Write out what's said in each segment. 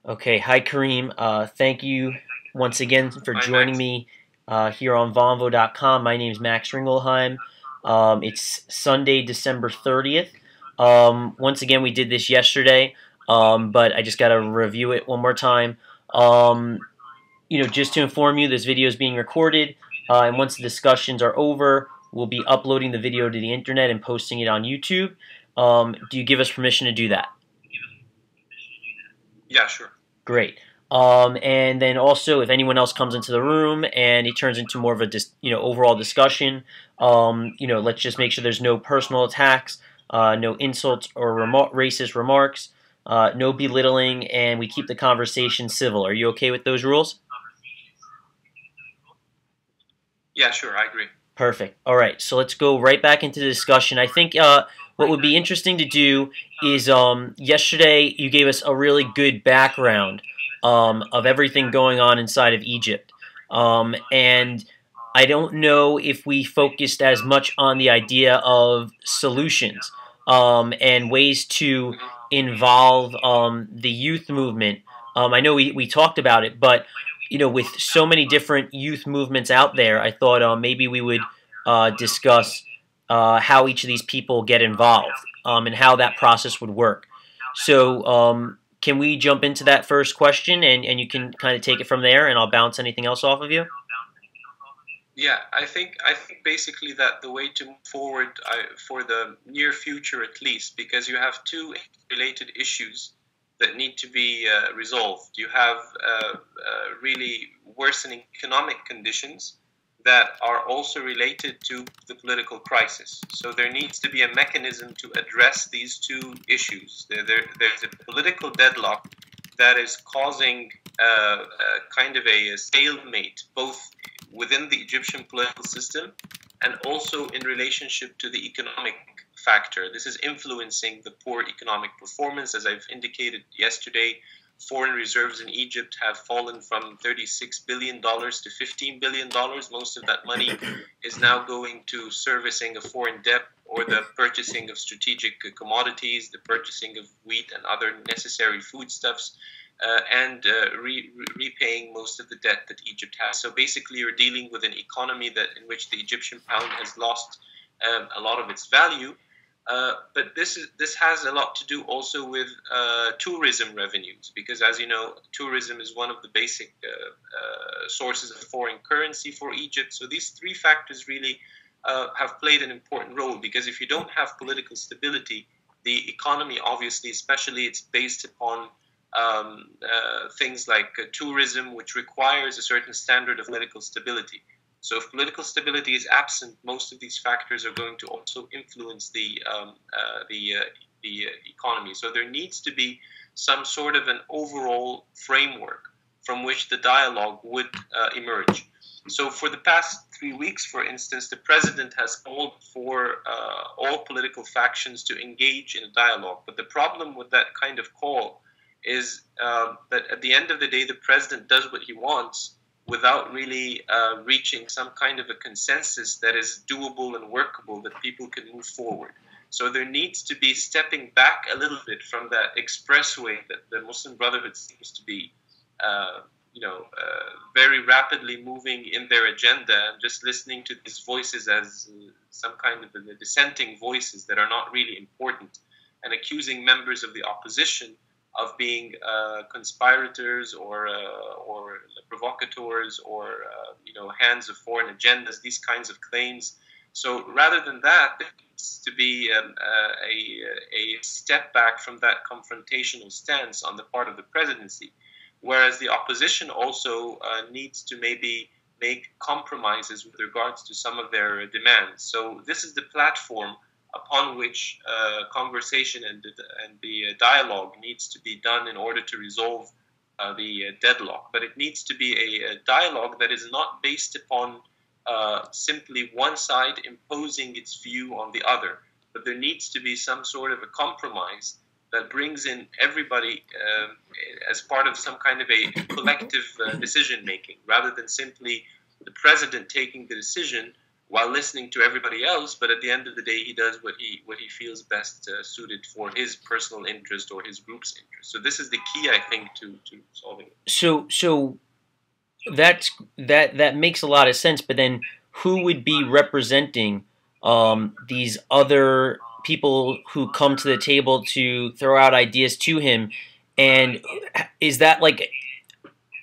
Okay, hi Kareem. Thank you once again for Hi, joining Max. me here on Vonvo.com. My name is Max Ringelheim. It's Sunday, December 30th. Once again, we did this yesterday, but I just got to review it one more time. Um, just to inform you, this video is being recorded, and once the discussions are over, we'll be uploading the video to the internet and posting it on YouTube. Do you give us permission to do that? Yeah, sure. Great. And then also, if anyone else comes into the room and it turns into more of a overall discussion, let's just make sure there's no personal attacks, no insults or racist remarks, no belittling, and we keep the conversation civil. Are you okay with those rules? Yeah, sure. I agree. Perfect. All right, so let's go right back into the discussion. I think what would be interesting to do is yesterday you gave us a really good background of everything going on inside of Egypt. And I don't know if we focused as much on the idea of solutions and ways to hmm involve the youth movement. I know we talked about it, but with so many different youth movements out there, I thought maybe we would discuss how each of these people get involved and how that process would work. So, can we jump into that first question and you can kind of take it from there and I'll bounce anything else off of you? Yeah, I think basically that the way to move forward for the near future, at least, because you have two related issues that need to be resolved. You have really worsening economic conditions that are also related to the political crisis. So there needs to be a mechanism to address these two issues. There's a political deadlock that is causing kind of a stalemate, both within the Egyptian political system and also in relationship to the economic factor. This is influencing the poor economic performance. As I've indicated yesterday, foreign reserves in Egypt have fallen from $36 billion to $15 billion. Most of that money is now going to servicing a foreign debt or the purchasing of strategic commodities, the purchasing of wheat and other necessary foodstuffs, and repaying most of the debt that Egypt has. So basically, you're dealing with an economy that in which the Egyptian pound has lost a lot of its value. But this has a lot to do also with tourism revenues, because as you know, tourism is one of the basic sources of foreign currency for Egypt. So these three factors really have played an important role, because if you don't have political stability, the economy, obviously, especially, it's based upon things like tourism, which requires a certain standard of political stability. So if political stability is absent, most of these factors are going to also influence the economy. So there needs to be some sort of an overall framework from which the dialogue would emerge. So for the past 3 weeks, for instance, the president has called for all political factions to engage in a dialogue. But the problem with that kind of call is that at the end of the day, the president does what he wants without really reaching some kind of a consensus that is doable and workable, that people can move forward. So there needs to be stepping back a little bit from that expressway that the Muslim Brotherhood seems to be, very rapidly moving in their agenda, and just listening to these voices as some kind of dissenting voices that are not really important, and accusing members of the opposition of being conspirators or provocateurs or hands of foreign agendas, these kinds of claims. So rather than that, there needs to be a step back from that confrontational stance on the part of the presidency, whereas the opposition also needs to maybe make compromises with regards to some of their demands. So this is the platform upon which conversation and the dialogue needs to be done in order to resolve the deadlock. But it needs to be a dialogue that is not based upon simply one side imposing its view on the other, but there needs to be some sort of a compromise that brings in everybody as part of some kind of a collective decision making, rather than simply the president taking the decision while listening to everybody else. But at the end of the day, he does what he feels best suited for his personal interest or his group's interest. So this is the key, I think, to solving it. So that makes a lot of sense. But then, who would be representing these other people who come to the table to throw out ideas to him? And is that like,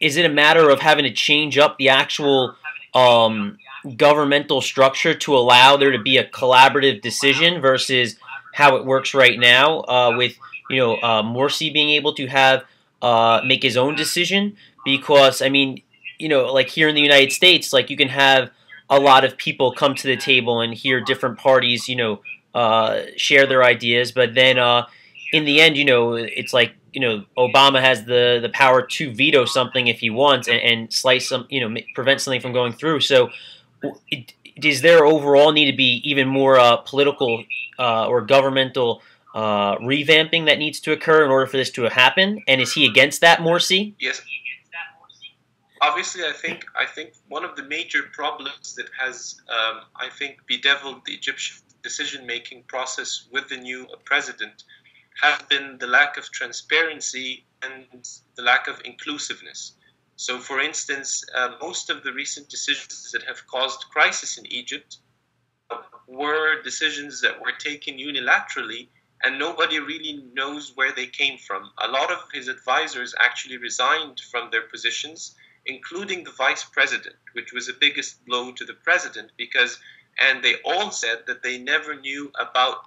is it a matter of having to change up the actual governmental structure to allow there to be a collaborative decision versus how it works right now with Morsi being able to have make his own decision? Because I mean, like here in the United States, like you can have a lot of people come to the table and hear different parties, share their ideas, but then in the end, it's like Obama has the power to veto something if he wants and slice some, prevent something from going through. So, does there overall need to be even more political or governmental revamping that needs to occur in order for this to happen? And is he against that, Morsi? Yes. Obviously, I think one of the major problems that has I think bedeviled the Egyptian decision-making process with the new president have been the lack of transparency and the lack of inclusiveness. So, for instance, most of the recent decisions that have caused crisis in Egypt were decisions that were taken unilaterally, and nobody really knows where they came from. A lot of his advisors actually resigned from their positions, including the vice president, which was the biggest blow to the president, and they all said that they never knew about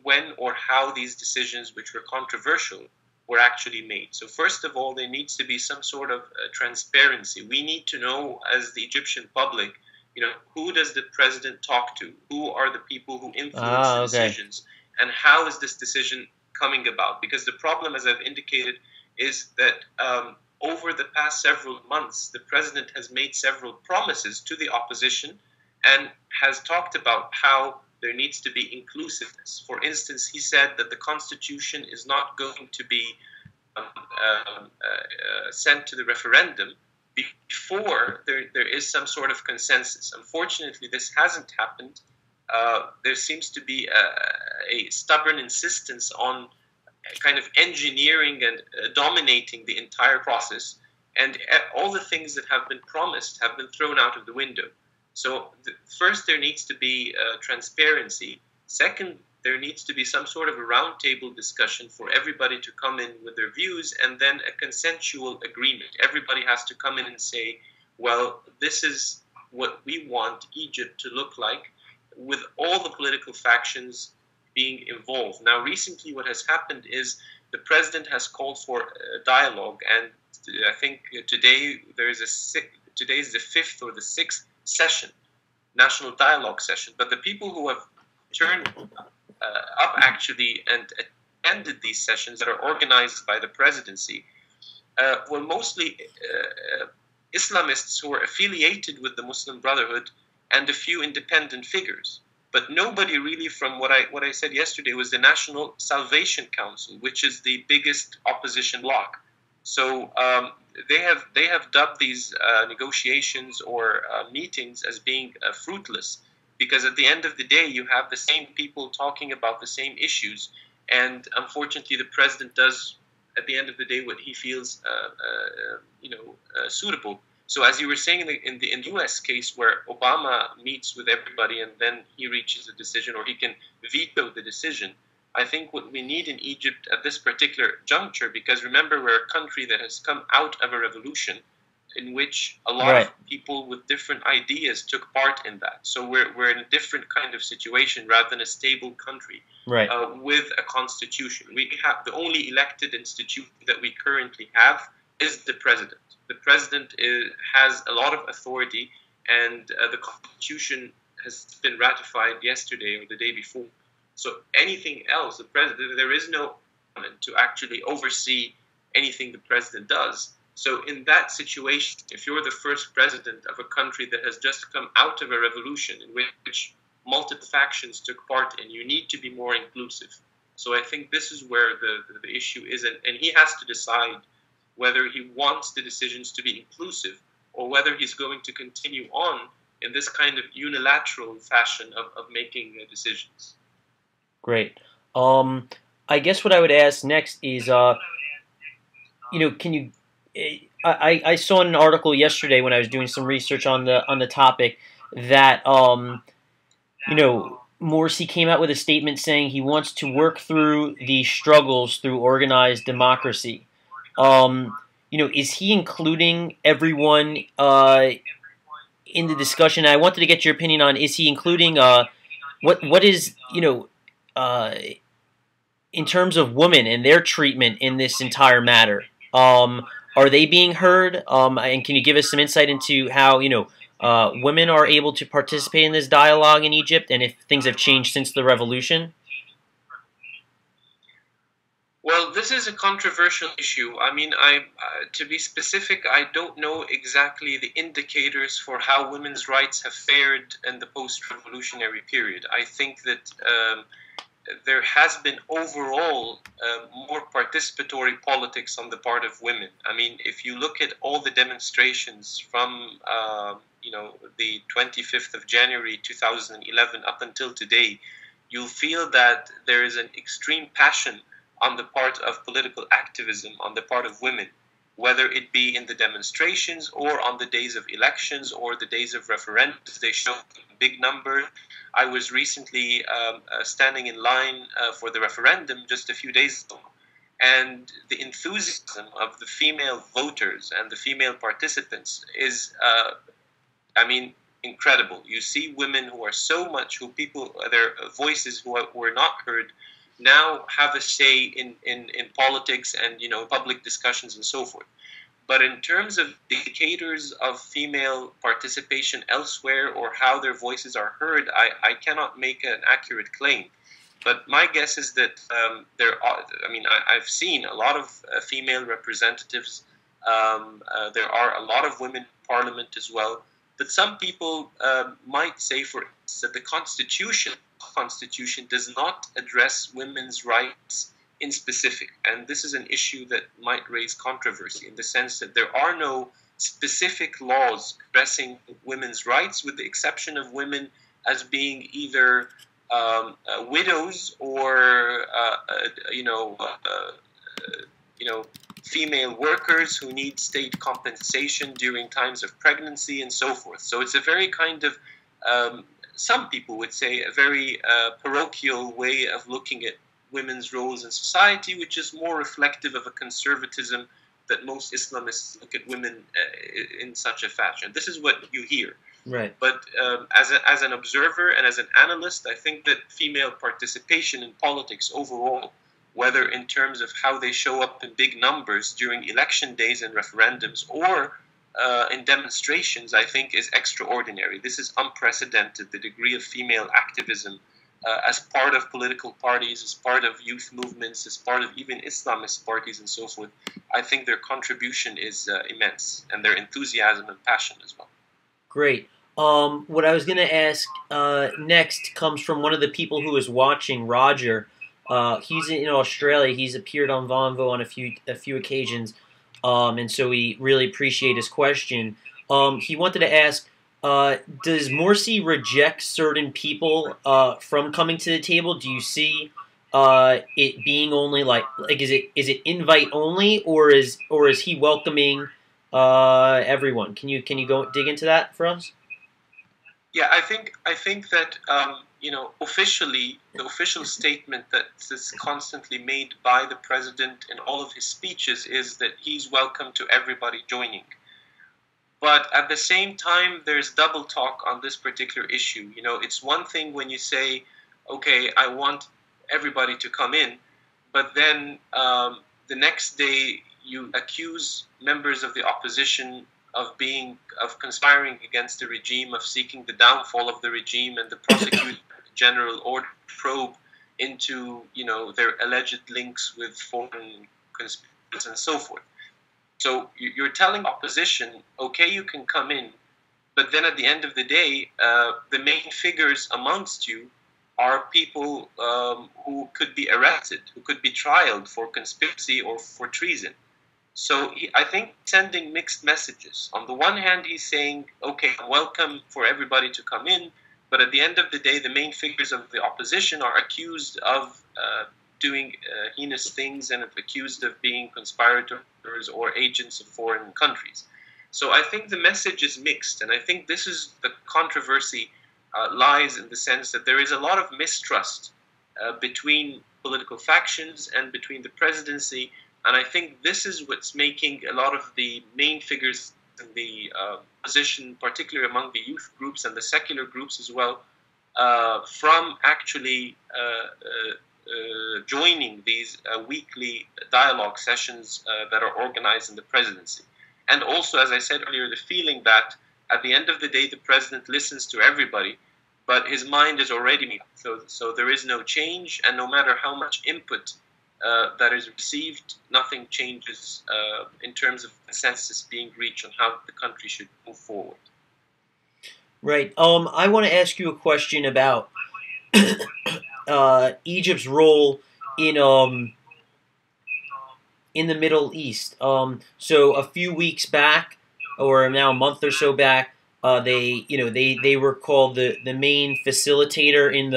when or how these decisions, which were controversial, were actually made. So first of all, there needs to be some sort of transparency. We need to know, as the Egyptian public, who does the president talk to? Who are the people who influence the decisions? And how is this decision coming about? Because the problem, as I've indicated, is that over the past several months, the president has made several promises to the opposition and has talked about how there needs to be inclusiveness. For instance, he said that the constitution is not going to be sent to the referendum before there is some sort of consensus. Unfortunately, this hasn't happened. There seems to be a stubborn insistence on kind of engineering and dominating the entire process. And all the things that have been promised have been thrown out of the window. So first, there needs to be transparency. Second, there needs to be some sort of a roundtable discussion for everybody to come in with their views, and then a consensual agreement. Everybody has to come in and say, well, this is what we want Egypt to look like, with all the political factions being involved. Now, recently what has happened is the president has called for a dialogue, and I think today today is the fifth or the sixth session, national dialogue session. But the people who have turned up actually and attended these sessions that are organized by the presidency were mostly Islamists who are affiliated with the Muslim Brotherhood and a few independent figures. But nobody really, from what I said yesterday, was the National Salvation Council, which is the biggest opposition bloc. So they have dubbed these negotiations or meetings as being fruitless, because at the end of the day, you have the same people talking about the same issues, and unfortunately, the president does at the end of the day what he feels suitable. So as you were saying in the U.S. case, where Obama meets with everybody and then he reaches a decision, or he can veto the decision, I think what we need in Egypt at this particular juncture, because remember, we're a country that has come out of a revolution in which a lot of people with different ideas took part in that. So we're in a different kind of situation rather than a stable country with a constitution. We have the only elected institution that we currently have is the president. The president has a lot of authority, and the constitution has been ratified yesterday or the day before. So anything else, the president, there is no parliament to actually oversee anything the president does. So in that situation, if you're the first president of a country that has just come out of a revolution in which multiple factions took part in, you need to be more inclusive. So I think this is where the issue is, and he has to decide whether he wants the decisions to be inclusive or whether he's going to continue on in this kind of unilateral fashion of making decisions. Great. I guess what I would ask next is, can you? I saw in an article yesterday when I was doing some research on the topic that Morsi came out with a statement saying he wants to work through the struggles through organized democracy. Is he including everyone in the discussion? I wanted to get your opinion on, is he including what is uh, in terms of women and their treatment in this entire matter? Are they being heard? And can you give us some insight into how women are able to participate in this dialogue in Egypt, and if things have changed since the revolution? Well, this is a controversial issue. I mean, to be specific, I don't know exactly the indicators for how women's rights have fared in the post-revolutionary period. I think that there has been overall more participatory politics on the part of women. I mean, if you look at all the demonstrations from the 25th of January 2011 up until today, you'll feel that there is an extreme passion on the part of political activism on the part of women, whether it be in the demonstrations or on the days of elections or the days of referendums. They show big numbers. I was recently standing in line for the referendum just a few days ago, and the enthusiasm of the female voters and the female participants is, incredible. You see women who are their voices who were not heard now have a say in politics and public discussions and so forth. But in terms of indicators of female participation elsewhere or how their voices are heard, I cannot make an accurate claim. But my guess is that I've seen a lot of female representatives. There are a lot of women in parliament as well. But some people might say, for instance, that the Constitution does not address women's rights in specific. And this is an issue that might raise controversy in the sense that there are no specific laws addressing women's rights, with the exception of women as being either widows or female workers who need state compensation during times of pregnancy and so forth. So it's a very kind of some people would say a very parochial way of looking at women's roles in society, which is more reflective of a conservatism that most Islamists look at women in such a fashion. This is what you hear. Right. But as an observer and as an analyst, I think that female participation in politics overall, whether in terms of how they show up in big numbers during election days and referendums or in demonstrations, I think is extraordinary. This is unprecedented, the degree of female activism as part of political parties, as part of youth movements, as part of even Islamist parties and so forth. I think their contribution is immense, and their enthusiasm and passion as well. Great. What I was going to ask next comes from one of the people who is watching, Roger. He's in Australia. He's appeared on Vonvo on a few occasions. And so we really appreciate his question. He wanted to ask, does Morsi reject certain people from coming to the table? Do you see it being only like is it invite only, or is he welcoming everyone? Can you go dig into that for us? Yeah, I think that officially, the official statement that is constantly made by the president in all of his speeches is that he's welcome to everybody joining. But at the same time, there's double talk on this particular issue. It's one thing when you say, okay, I want everybody to come in, but then the next day you accuse members of the opposition of conspiring against the regime, of seeking the downfall of the regime, and the prosecutor general ordered probe into their alleged links with foreign conspirators and so forth. So you're telling opposition, okay, you can come in, but then at the end of the day, the main figures amongst you are people who could be arrested, who could be trialed for conspiracy or for treason. So I think sending mixed messages. On the one hand, he's saying, okay, welcome for everybody to come in, but at the end of the day, the main figures of the opposition are accused of doing heinous things and accused of being conspirators or agents of foreign countries. So I think the message is mixed, and I think this is the controversy lies in the sense that there is a lot of mistrust between political factions and between the presidency, and I think this is what's making a lot of the main figures in the position, particularly among the youth groups and the secular groups as well, from actually joining these weekly dialogue sessions that are organized in the presidency. And also, as I said earlier, the feeling that at the end of the day, the president listens to everybody, but his mind is already made up. So there is no change, and no matter how much input that is received, nothing changes in terms of consensus being reached on how the country should move forward. Right. I want to ask you a question about Egypt's role in the Middle East. So a few weeks back, or now a month or so back, they were called the main facilitator in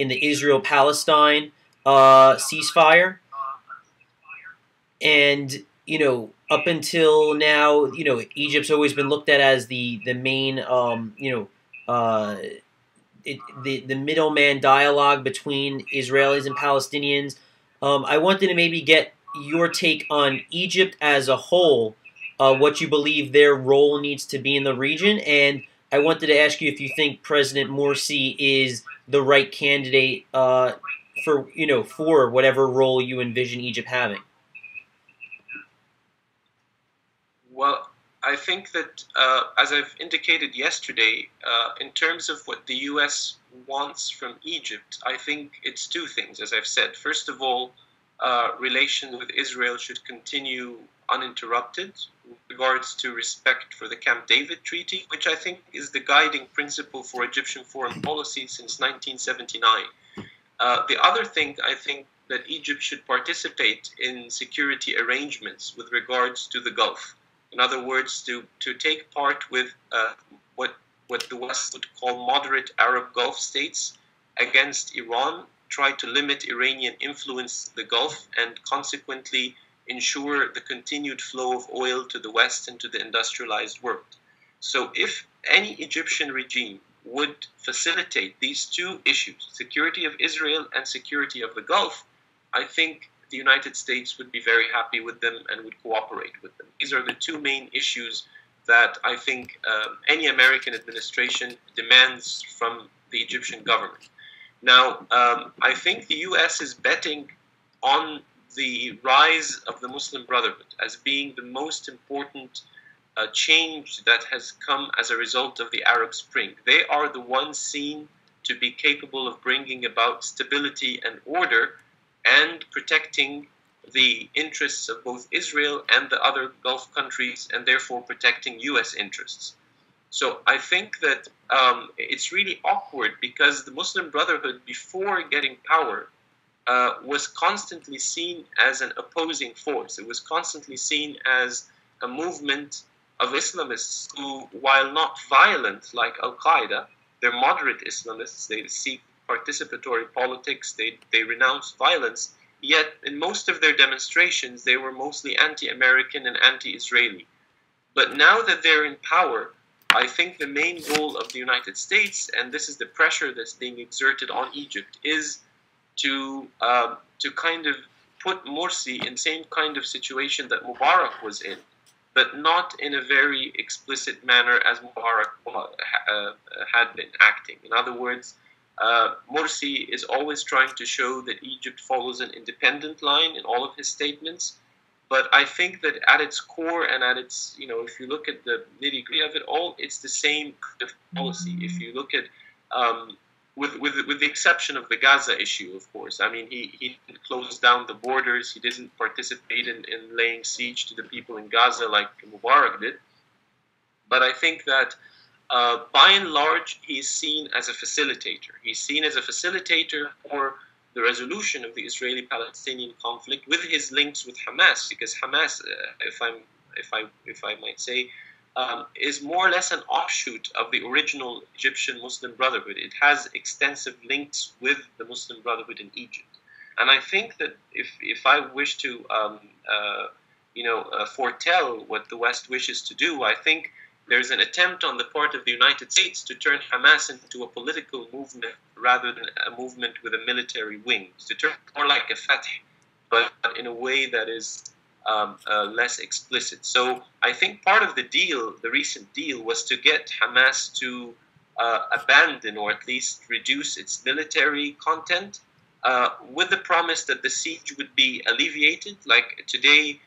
the Israel-Palestine ceasefire, and up until now, Egypt's always been looked at as the main the middleman dialogue between Israelis and Palestinians. I wanted to maybe get your take on Egypt as a whole, what you believe their role needs to be in the region, and I wanted to ask you if you think President Morsi is the right candidate for whatever role you envision Egypt having. Well, I think that, as I've indicated yesterday, in terms of what the U.S. wants from Egypt, I think it's two things, as I've said. First of all, relations with Israel should continue uninterrupted with regards to respect for the Camp David Treaty, which I think is the guiding principle for Egyptian foreign policy since 1979. The other thing, I think, that Egypt should participate in security arrangements with regards to the Gulf. In other words, to take part with what the West would call moderate Arab Gulf states against Iran, try to limit Iranian influence in the Gulf, and consequently ensure the continued flow of oil to the West and to the industrialized world. So if any Egyptian regime would facilitate these two issues, security of Israel and security of the Gulf, I think the United States would be very happy with them and would cooperate with them. These are the two main issues that I think any American administration demands from the Egyptian government. Now, I think the U.S. is betting on the rise of the Muslim Brotherhood as being the most important change that has come as a result of the Arab Spring. They are the ones seen to be capable of bringing about stability and order and protecting the interests of both Israel and the other Gulf countries, and therefore protecting U.S. interests. So I think that it's really awkward because the Muslim Brotherhood, before getting power, was constantly seen as an opposing force. It was constantly seen as a movement of Islamists who, while not violent like Al-Qaeda, they're moderate Islamists. They seek participatory politics. They renounce violence. Yet, in most of their demonstrations, they were mostly anti-American and anti-Israeli. But now that they're in power, I think the main goal of the United States, and this is the pressure that's being exerted on Egypt, is to kind of put Morsi in the same kind of situation that Mubarak was in, but not in a very explicit manner as Mubarak had been acting. In other words, Morsi is always trying to show that Egypt follows an independent line in all of his statements. But I think that at its core and at its, if you look at the nitty-gritty of it all, it's the same kind of policy. If you look at, with the exception of the Gaza issue, of course. I mean, he didn't close down the borders. He didn't participate in laying siege to the people in Gaza like Mubarak did. But I think that by and large, he's seen as a facilitator. He's seen as a facilitator for the resolution of the Israeli-Palestinian conflict with his links with Hamas, because Hamas, if I might say, is more or less an offshoot of the original Egyptian Muslim Brotherhood. It has extensive links with the Muslim Brotherhood in Egypt, and I think that if I wish to foretell what the West wishes to do, I think there's an attempt on the part of the United States to turn Hamas into a political movement rather than a movement with a military wing, to turn it more like a Fatah, but in a way that is less explicit. So I think part of the deal, the recent deal, was to get Hamas to abandon or at least reduce its military content, with the promise that the siege would be alleviated. Like today,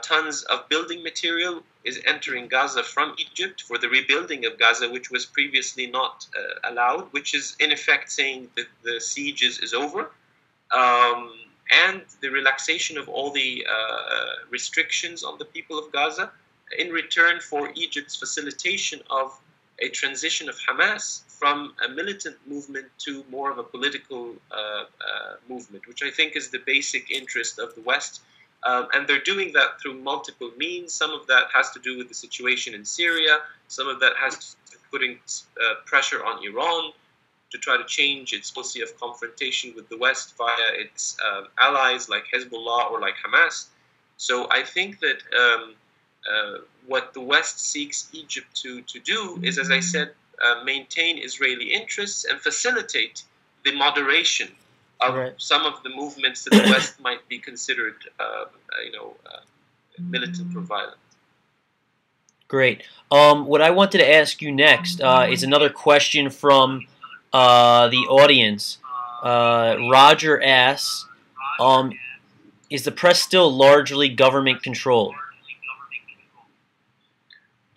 tons of building material is entering Gaza from Egypt for the rebuilding of Gaza, which was previously not allowed, which is in effect saying that the siege is over. And the relaxation of all the restrictions on the people of Gaza in return for Egypt's facilitation of a transition of Hamas from a militant movement to more of a political movement, which I think is the basic interest of the West. And they're doing that through multiple means. Some of that has to do with the situation in Syria. Some of that has to do with putting pressure on Iran to try to change its policy of confrontation with the West via its allies like Hezbollah or like Hamas. So I think that what the West seeks Egypt to do is, as I said, maintain Israeli interests and facilitate the moderation of some of the movements that the West might be considered, militant or violent. Great. What I wanted to ask you next is another question from the audience. Roger asks, is the press still largely government controlled?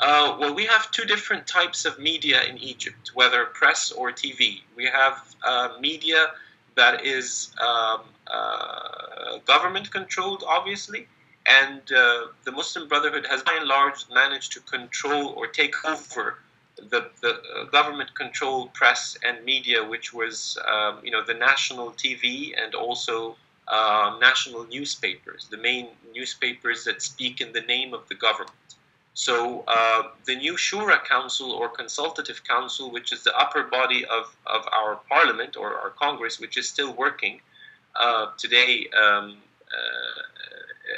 Well, we have two different types of media in Egypt, whether press or TV. We have media that is government-controlled, obviously, and the Muslim Brotherhood has by and large managed to control or take over the government-controlled press and media, which was the national TV and also national newspapers, the main newspapers that speak in the name of the government. So the new Shura Council or Consultative Council, which is the upper body of our parliament or our Congress, which is still working today,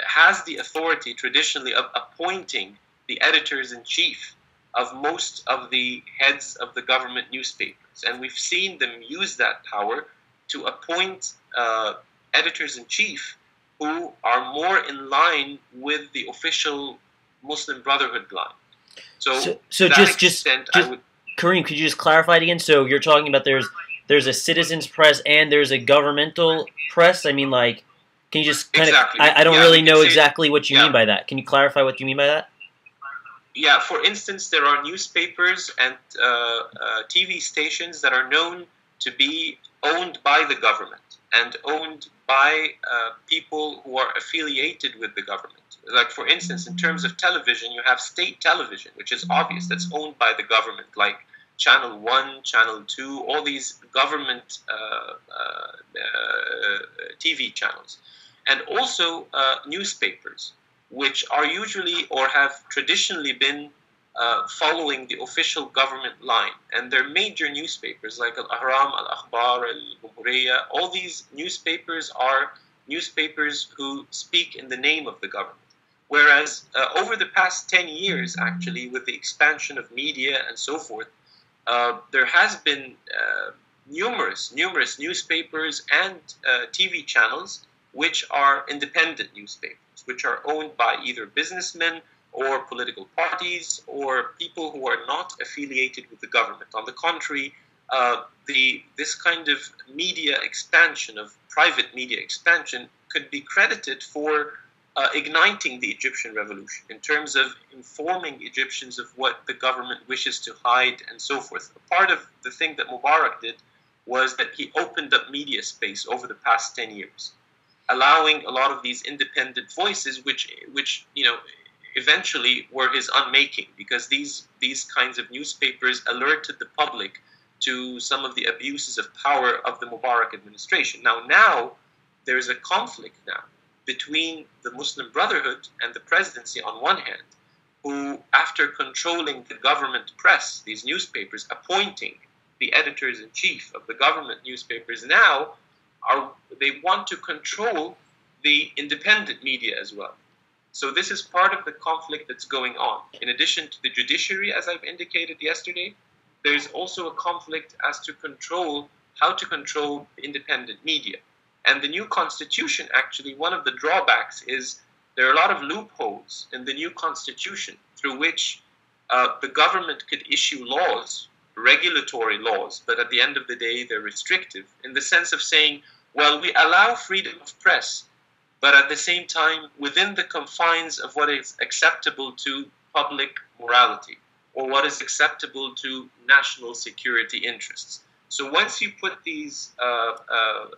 has the authority traditionally of appointing the editors-in-chief of most of the heads of the government newspapers. And we've seen them use that power to appoint editors-in-chief who are more in line with the official Muslim Brotherhood line. So just Kareem, could you just clarify it again? So you're talking about there's a citizens press and there's a governmental press. I mean, like, can you just kind of? I don't really know exactly what you mean by that. Can you clarify what you mean by that? Yeah, for instance, there are newspapers and TV stations that are known to be owned by the government and owned by people who are affiliated with the government. Like, for instance, in terms of television, you have state television, which is obvious, that's owned by the government, like Channel 1, Channel 2, all these government TV channels. And also newspapers, which are usually or have traditionally been following the official government line. And they're major newspapers like Al-Ahram, Al-Akhbar, Al-Jumhuriyya. All these newspapers are newspapers who speak in the name of the government. Whereas over the past 10 years, actually, with the expansion of media and so forth, there has been numerous newspapers and TV channels which are independent newspapers, which are owned by either businessmen or political parties or people who are not affiliated with the government. On the contrary, this kind of media expansion, of private media expansion, could be credited for igniting the Egyptian revolution in terms of informing Egyptians of what the government wishes to hide and so forth. Part of the thing that Mubarak did was that he opened up media space over the past 10 years, allowing a lot of these independent voices, which eventually were his unmaking, because these kinds of newspapers alerted the public to some of the abuses of power of the Mubarak administration. Now there is a conflict now between the Muslim Brotherhood and the presidency on one hand, who, after controlling the government press, these newspapers, appointing the editors-in-chief of the government newspapers, now they want to control the independent media as well. So this is part of the conflict that's going on. In addition to the judiciary, as I've indicated yesterday, there's also a conflict as to how to control the independent media. And the new constitution, actually, one of the drawbacks is there are a lot of loopholes in the new constitution through which the government could issue laws, regulatory laws, but at the end of the day, they're restrictive in the sense of saying, well, we allow freedom of press, but at the same time, within the confines of what is acceptable to public morality or what is acceptable to national security interests. So once you put these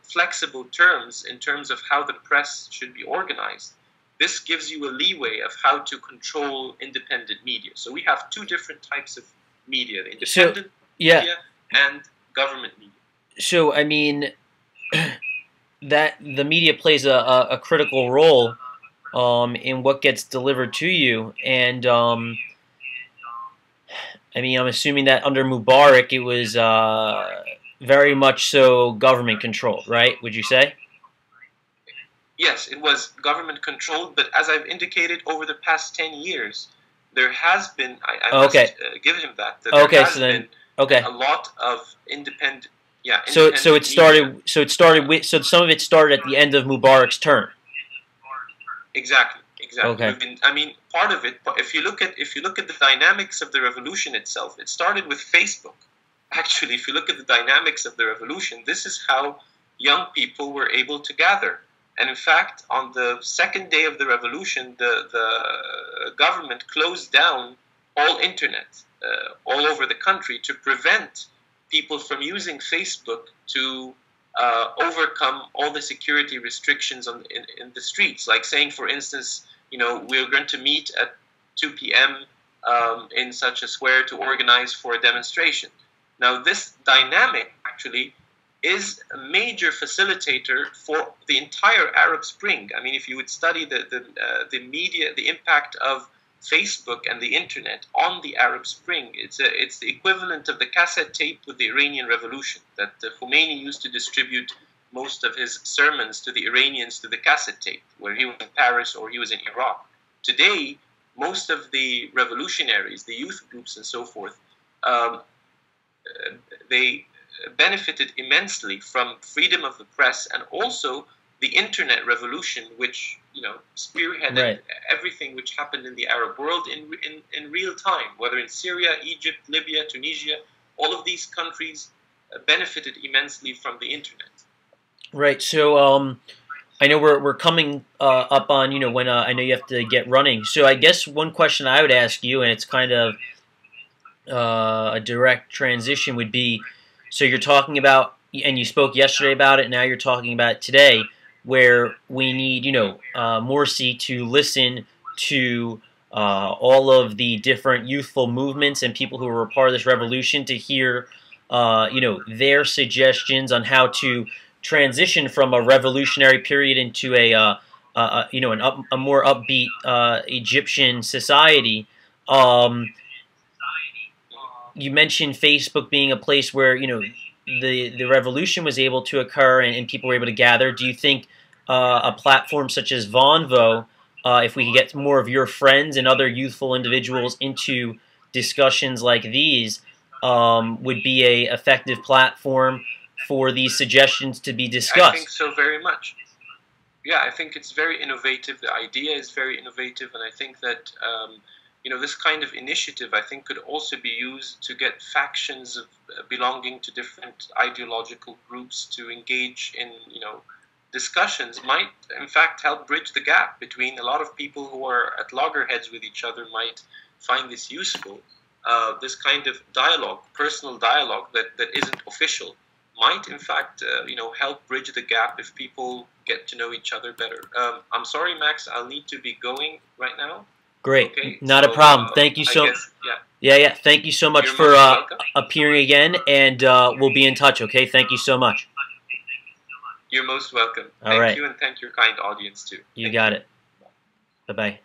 flexible terms in terms of how the press should be organized, this gives you a leeway of how to control independent media. So we have two different types of media, the independent media and government media. So, I mean, that the media plays a critical role in what gets delivered to you. And, I mean, I'm assuming that under Mubarak, it was very much so government controlled, right? Would you say? Yes, it was government controlled, but as I've indicated, over the past 10 years, there has been, I must give him that there has been a lot of independent, So it started. So some of it started at the end of Mubarak's term. Exactly. Okay. I mean, part of it. If you look at the dynamics of the revolution itself, it started with Facebook. Actually, if you look at the dynamics of the revolution, this is how young people were able to gather. And in fact, on the second day of the revolution, the government closed down all internet all over the country to prevent people from using Facebook to overcome all the security restrictions in the streets. Like saying, for instance, we're going to meet at 2 p.m. In such a square to organize for a demonstration. Now, this dynamic actually is a major facilitator for the entire Arab Spring. I mean, if you would study the media, the impact of Facebook and the internet on the Arab Spring, it's the equivalent of the cassette tape with the Iranian Revolution that Khomeini used to distribute most of his sermons to the Iranians to the cassette tape, where he was in Paris or he was in Iraq. Today, most of the revolutionaries, the youth groups and so forth, they benefited immensely from freedom of the press and also the internet revolution, which spearheaded everything which happened in the Arab world in real time, whether in Syria, Egypt, Libya, Tunisia. All of these countries benefited immensely from the internet. Right. So I know we're coming up on when I know you have to get running. So I guess one question I would ask you, and it's kind of a direct transition, would be, so you're talking about, and you spoke yesterday about it, now you're talking about it today, where we need, Morsi to listen to all of the different youthful movements and people who were a part of this revolution to hear, their suggestions on how to transition from a revolutionary period into a more upbeat Egyptian society. You mentioned Facebook being a place where the revolution was able to occur and people were able to gather. Do you think a platform such as Vonvo, if we could get more of your friends and other youthful individuals into discussions like these, would be a effective platform for these suggestions to be discussed? I think so very much. Yeah, I think it's very innovative. The idea is very innovative, and I think that this kind of initiative, I think, could also be used to get factions of belonging to different ideological groups to engage in, discussions. Might, in fact, help bridge the gap between a lot of people who are at loggerheads with each other. Might find this useful. This kind of dialogue, personal dialogue that isn't official, might, in fact, help bridge the gap if people get to know each other better. I'm sorry, Max, I'll need to be going right now. Great. Okay, Not a problem. Thank you so much. Yeah, yeah. Thank you so much You're for most welcome. appearing again, and we'll be in touch. Okay. Thank you so much. You're most welcome. All Thank right. you, and thank your kind audience too. You Thank got you. it. Bye bye.